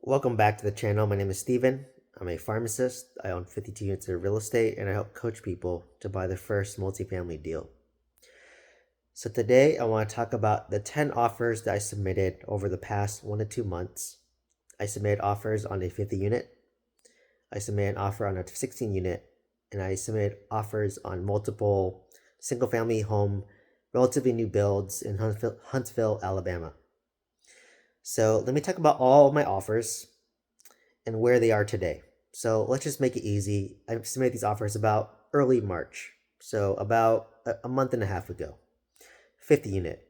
Welcome back to the channel. My name is Steven. I'm a pharmacist. I own 52 units of real estate and I help coach people to buy their first multifamily deal. So today I want to talk about the 10 offers that I submitted over the past 1 to 2 months. I submitted offers on a 50 unit. I submitted an offer on a 16 unit and I submitted offers on multiple single family home, relatively new builds in Huntsville, Alabama. So let me talk about all of my offers and where they are today. So let's just make it easy. I submitted these offers about early March, so about a month and a half ago. 50 unit.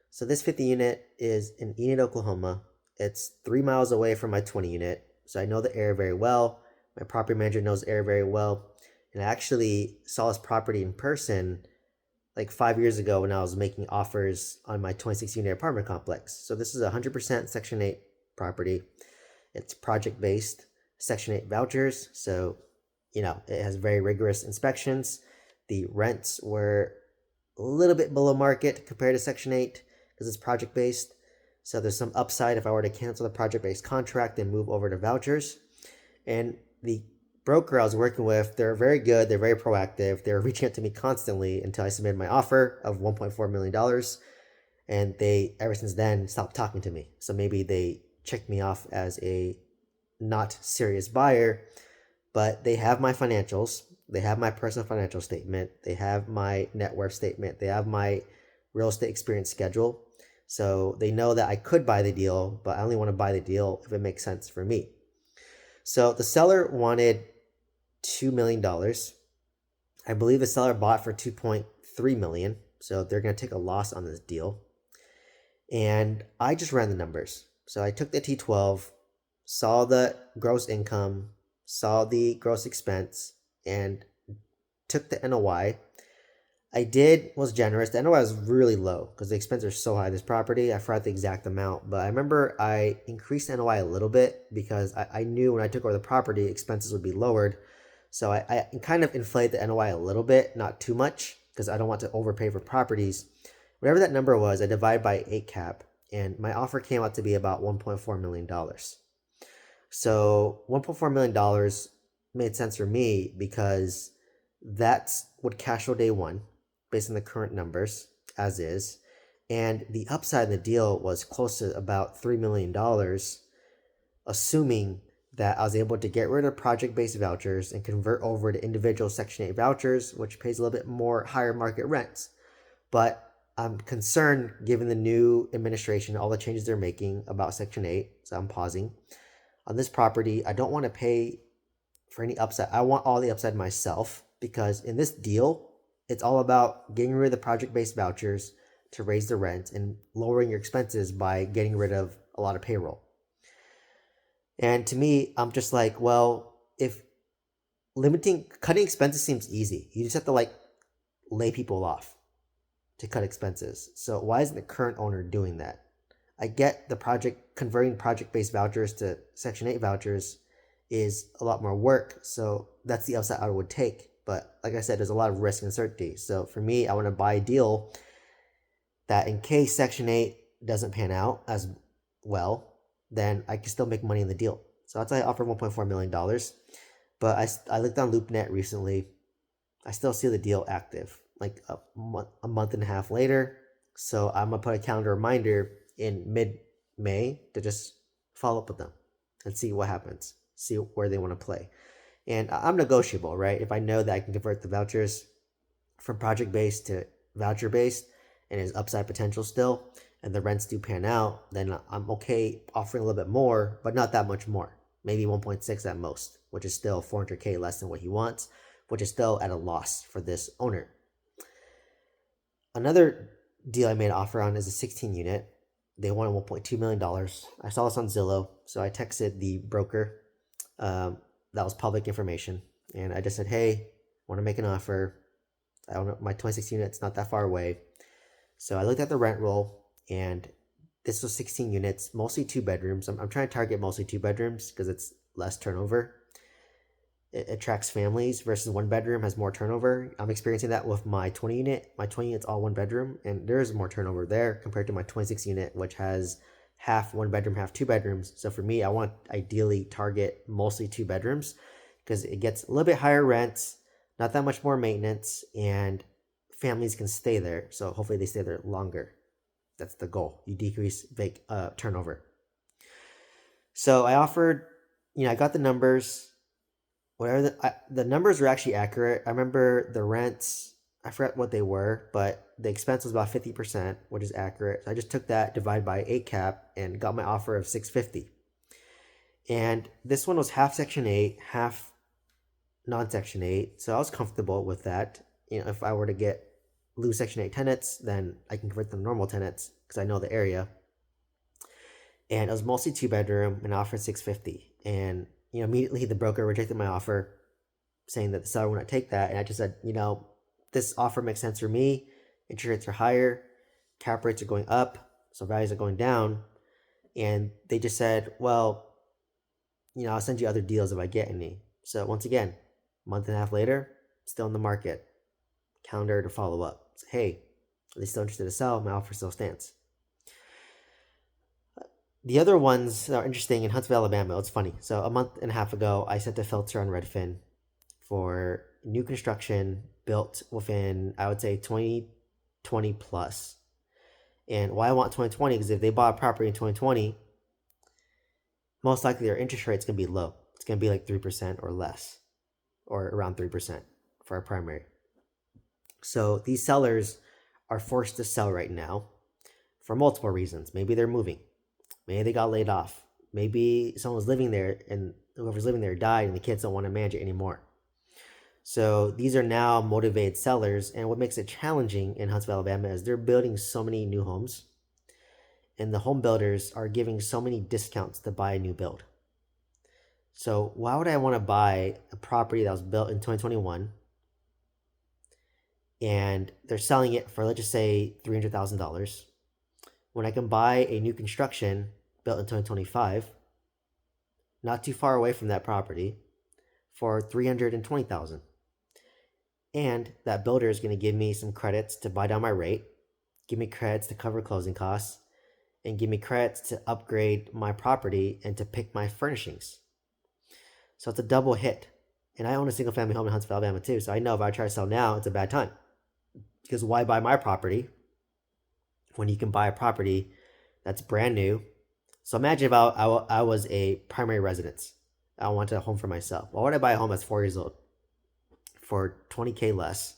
So this 50 unit is in Enid, Oklahoma. It's 3 miles away from my 20 unit, so I know the area very well. My property manager knows the area very well, and I actually saw this property in person like 5 years ago when I was making offers on my 26 unit apartment complex. So this is a 100% Section 8 property. It's project based, Section 8 vouchers. So, it has very rigorous inspections. The rents were a little bit below market compared to Section 8 because it's project based. So there's some upside if I were to cancel the project based contract and move over to vouchers. And the broker I was working with, they're very good. They're very proactive. They're reaching out to me constantly until I submitted my offer of $1.4 million. And they, ever since then, stopped talking to me. So maybe they checked me off as a not serious buyer, but they have my financials. They have my personal financial statement. They have my net worth statement. They have my real estate experience schedule. So they know that I could buy the deal, but I only want to buy the deal if it makes sense for me. So the seller wanted $2 million. I believe the seller bought for $2.3 million. So they're going to take a loss on this deal. And I just ran the numbers. So I took the T12, saw the gross income, saw the gross expense, and took the NOI. Was generous. The NOI was really low because the expenses are so high. This property, I forgot the exact amount, but I remember I increased NOI a little bit because I knew when I took over the property, expenses would be lowered. So I kind of inflate the NOI a little bit, not too much, because I don't want to overpay for properties. Whatever that number was, I divided by 8 cap, and my offer came out to be about $1.4 million. So $1.4 million made sense for me because that's what cash flow day one, based on the current numbers, as is. And the upside in the deal was close to about $3 million, assuming that I was able to get rid of project-based vouchers and convert over to individual Section 8 vouchers, which pays a little bit more higher market rents. But I'm concerned, given the new administration, all the changes they're making about Section 8, so I'm pausing. On this property, I don't want to pay for any upside. I want all the upside myself because in this deal, it's all about getting rid of the project-based vouchers to raise the rent and lowering your expenses by getting rid of a lot of payroll. And to me, I'm just like, well, if cutting expenses seems easy. You just have to lay people off to cut expenses. So why isn't the current owner doing that? I get converting project-based vouchers to Section 8 vouchers is a lot more work. So that's the upside I would take. But like I said, there's a lot of risk and uncertainty. So for me, I want to buy a deal that in case Section 8 doesn't pan out as well, then I can still make money in the deal. So that's why I offer $1.4 million. But I looked on LoopNet recently. I still see the deal active, like a month and a half later. So I'm going to put a calendar reminder in mid-May to just follow up with them and see what happens, see where they want to play. And I'm negotiable, right? If I know that I can convert the vouchers from project-based to voucher-based and there's upside potential still, and the rents do pan out, then I'm okay offering a little bit more, but not that much more. Maybe 1.6 at most, which is still $400K less than what he wants, which is still at a loss for this owner. Another deal I made an offer on is a 16 unit. They wanted $1.2 million. I saw this on Zillow, so I texted the broker. That was public information. And I just said, hey, I want to make an offer. I don't know, my 26 unit's not that far away. So I looked at the rent roll, and this was 16 units, mostly 2 bedrooms. I'm trying to target mostly 2 bedrooms because it's less turnover. It attracts families versus 1 bedroom has more turnover. I'm experiencing that with my 20 unit. My 20 unit's all 1 bedroom, and there is more turnover there compared to my 26 unit, which has half 1 bedroom, half 2 bedrooms. So for me, I want ideally target mostly 2 bedrooms because it gets a little bit higher rents, not that much more maintenance, and families can stay there. So hopefully they stay there longer. That's the goal. You decrease turnover. So I offered, I got the numbers. Whatever the numbers were actually accurate. I remember the rents. I forgot what they were, but the expense was about 50%, which is accurate. So I just took that, divided by 8 cap, and got my offer of 650. And this one was half Section 8, half non-Section 8. So I was comfortable with that. If I were to lose Section 8 tenants, then I can convert them to normal tenants because I know the area. And it was mostly 2 bedroom and I offered 650. And immediately the broker rejected my offer, saying that the seller would not take that. And I just said, this offer makes sense for me. Interest rates are higher, cap rates are going up, so values are going down. And they just said, well, I'll send you other deals if I get any. So once again, a month and a half later, still in the market. Calendar to follow up. So, hey, are they still interested to sell? My offer still stands. The other ones that are interesting in Huntsville, Alabama, it's funny. So a month and a half ago, I sent a filter on Redfin for new construction built within, I would say, 2020 plus. And why I want 2020, because if they bought a property in 2020, most likely their interest rate is going to be low. It's going to be like 3% or less, or around 3% for our primary. So these sellers are forced to sell right now for multiple reasons. Maybe they're moving. Maybe they got laid off. Maybe someone's living there and whoever's living there died and the kids don't want to manage it anymore. So these are now motivated sellers. And what makes it challenging in Huntsville, Alabama is they're building so many new homes. And the home builders are giving so many discounts to buy a new build. So why would I want to buy a property that was built in 2021 and they're selling it for, let's just say, $300,000 when I can buy a new construction built in 2025, not too far away from that property, for $320,000? And that builder is going to give me some credits to buy down my rate, give me credits to cover closing costs, and give me credits to upgrade my property and to pick my furnishings. So it's a double hit. And I own a single family home in Huntsville, Alabama too. So I know if I try to sell now, it's a bad time. Because why buy my property when you can buy a property that's brand new? So imagine if I was a primary residence. I wanted a home for myself. Why would I buy a home that's 4 years old for $20K less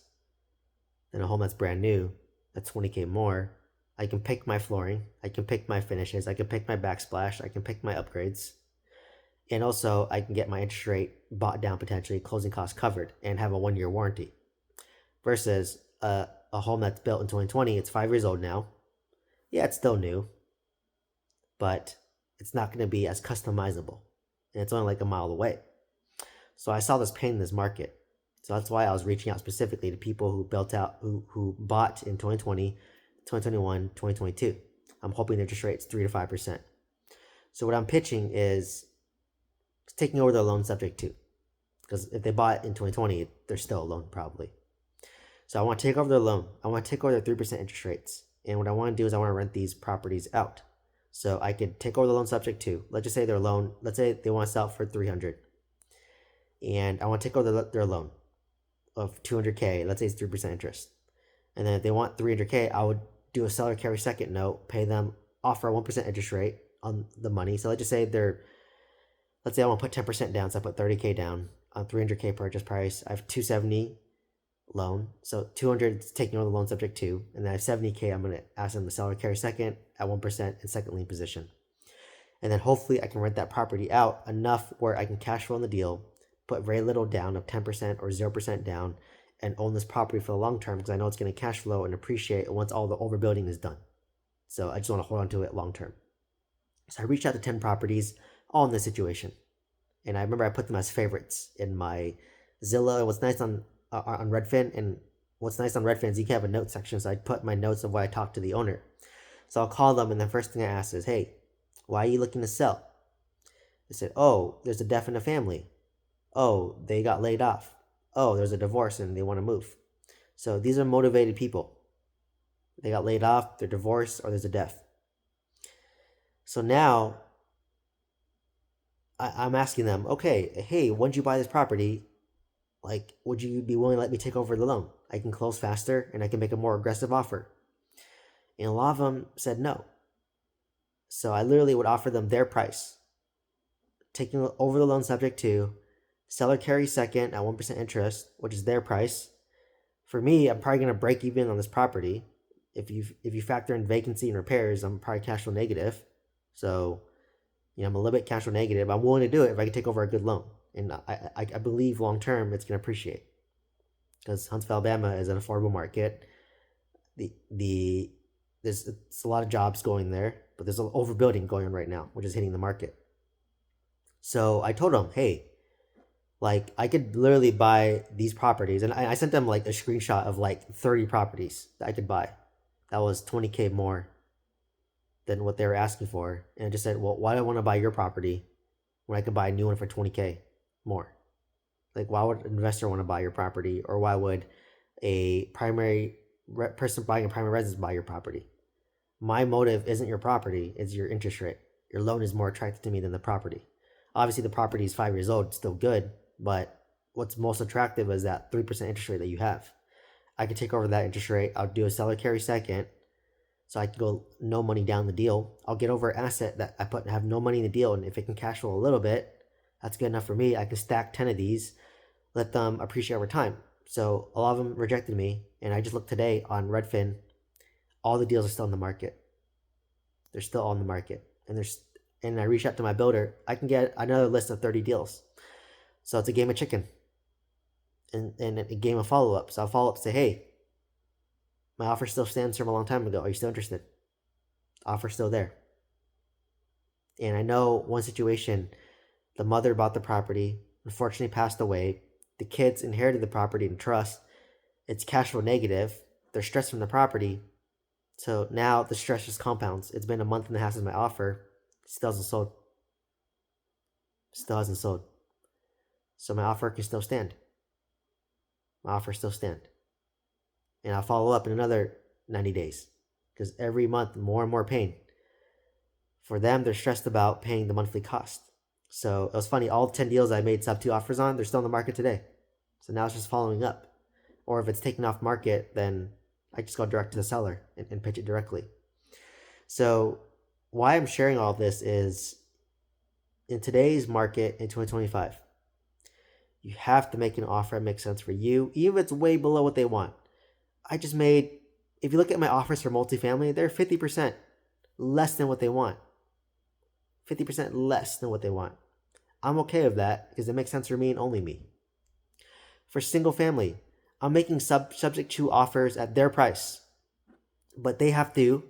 than a home that's brand new, that's $20K more? I can pick my flooring, I can pick my finishes, I can pick my backsplash, I can pick my upgrades. And also I can get my interest rate bought down potentially, closing costs covered, and have a 1-year warranty. Versus a home that's built in 2020, it's 5 years old now. Yeah, it's still new, but it's not going to be as customizable. And it's only like a mile away. So I saw this pain in this market. So that's why I was reaching out specifically to people who who bought in 2020, 2021, 2022. I'm hoping the interest rate's 3 to 5%. So what I'm pitching is taking over their loan subject to. Because if they bought in 2020, they're still a loan probably. So I want to take over their loan. I want to take over their 3% interest rates. And what I want to do is I want to rent these properties out. So I could take over the loan subject to. Let's just say their loan, let's say they want to sell it for $300. And I want to take over their loan of $200K. Let's say it's 3% interest. And then if they want $300K, I would do a seller carry second note, pay them, offer a 1% interest rate on the money. So let's just say let's say I want to put 10% down. So I put $30K down on $300K purchase price. I have $270 loan. So $200 is taking over the loan subject to, and then I have $70K. I'm going to ask them to seller carry second at 1% and second lien position. And then hopefully I can rent that property out enough where I can cash flow on the deal, put very little down of 10% or 0% down, and own this property for the long term because I know it's going to cash flow and appreciate once all the overbuilding is done. So I just want to hold on to it long term. So I reached out to 10 properties, all in this situation. And I remember I put them as favorites in my Zillow. And what's nice on Redfin, and what's nice on Redfin is you can have a note section. So I put my notes of what I talked to the owner. So I'll call them, and the first thing I ask is, hey, why are you looking to sell? They said, oh, there's a death in the family. Oh, they got laid off. Oh, there's a divorce and they want to move. So these are motivated people. They got laid off, they're divorced, or there's a death. So now I'm asking them, okay, hey, once you buy this property, like, would you be willing to let me take over the loan? I can close faster and I can make a more aggressive offer. And a lot of them said no. So I literally would offer them their price, taking over the loan subject to seller carry second at 1% interest, which is their price. For me, I'm probably going to break even on this property. If you factor in vacancy and repairs, I'm probably cash flow negative. So, I'm a little bit cash flow negative. I'm willing to do it if I can take over a good loan. And I believe long term it's going to appreciate, because Huntsville, Alabama is an affordable market. There's a lot of jobs going there, but there's an overbuilding going on right now, which is hitting the market. So I told them, hey, like, I could literally buy these properties, and I sent them like a screenshot of like 30 properties that I could buy. That was 20K more than what they were asking for, and I just said, well, why do I want to buy your property when I could buy a new one for 20K more? Like, why would an investor want to buy your property, or why would a person buying a primary residence buy your property? My motive isn't your property, it's your interest rate. Your loan is more attractive to me than the property. Obviously, the property is 5 years old, it's still good, but what's most attractive is that 3% interest rate that you have. I could take over that interest rate. I'll do a seller carry second, so I can go no money down the deal. I'll get over an asset that I have no money in the deal, and if it can cash flow a little bit, that's good enough for me. I can stack 10 of these, let them appreciate over time. So a lot of them rejected me, and I just looked today on Redfin. All the deals are still in the market. They're still on the market, and I reached out to my builder. I can get another list of 30 deals. So it's a game of chicken, and a game of follow up. So I'll follow up and say, hey, my offer still stands from a long time ago. Are you still interested? Offer's still there. And I know one situation, the mother bought the property, unfortunately passed away. The kids inherited the property in trust. It's cash flow negative. They're stressed from the property. So now the stress just compounds. It's been a month and a half since my offer. Still hasn't sold. Still hasn't sold. So my offer can still stand. My offer still stand. And I'll follow up in another 90 days. Because every month, more and more pain. For them, they're stressed about paying the monthly cost. So it was funny, all 10 deals I made sub 2 offers on, they're still in the market today. So now it's just following up. Or if it's taken off market, then I just go direct to the seller and pitch it directly. So why I'm sharing all this is, in today's market in 2025, you have to make an offer that makes sense for you, even if it's way below what they want. If you look at my offers for multifamily, they're 50% less than what they want. 50% less than what they want. I'm okay with that because it makes sense for me and only me. For single family, I'm making subject to offers at their price, but they have to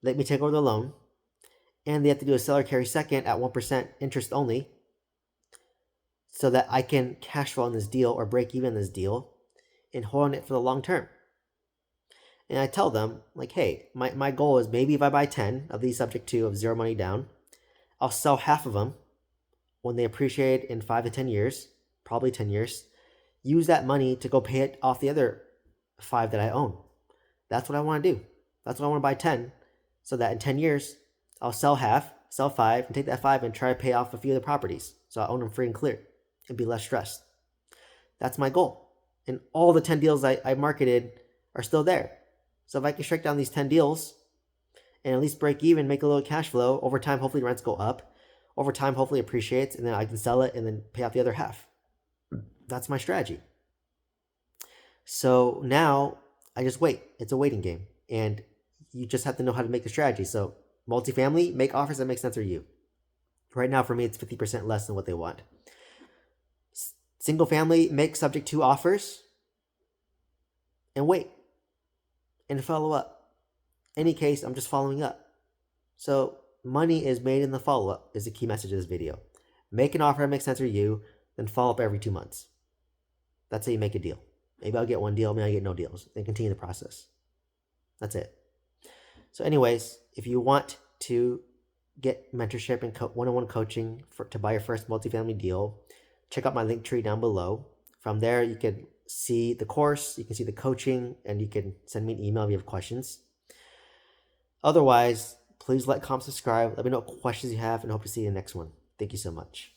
let me take over the loan, and they have to do a seller carry second at 1% interest only, so that I can cash flow on this deal or break even this deal and hold on it for the long term. And I tell them, like, hey, my goal is, maybe if I buy 10 of these subject to of zero money down, I'll sell half of them when they appreciate in 5 to 10 years, probably 10 years, use that money to go pay it off the other 5 that I own. That's what I want to do. That's what I want to buy 10, so that in 10 years, I'll sell half, sell 5, and take that 5 and try to pay off a few of the properties. So I own them free and clear and be less stressed. That's my goal. And all the 10 deals I marketed are still there. So if I can strike down these 10 deals and at least break even, make a little cash flow, over time, hopefully rents go up. Over time, hopefully appreciates, and then I can sell it and then pay off the other half. That's my strategy. So now I just wait. It's a waiting game. And you just have to know how to make the strategy. So multifamily, make offers that make sense for you. Right now, for me, it's 50% less than what they want. Single family, make subject to offers and wait and follow up. Any case, I'm just following up. So money is made in the follow-up is the key message of this video. Make an offer that makes sense for you, then follow up every 2 months. That's how you make a deal. Maybe I'll get one deal, maybe I'll get no deals. Then continue the process. That's it. So anyways, if you want to get mentorship and one-on-one coaching to buy your first multifamily deal, check out my link tree down below. From there, you can see the course, you can see the coaching, and you can send me an email if you have questions. Otherwise, Please like, comment, subscribe. Let me know what questions you have, and hope to see you in the next one. Thank you so much.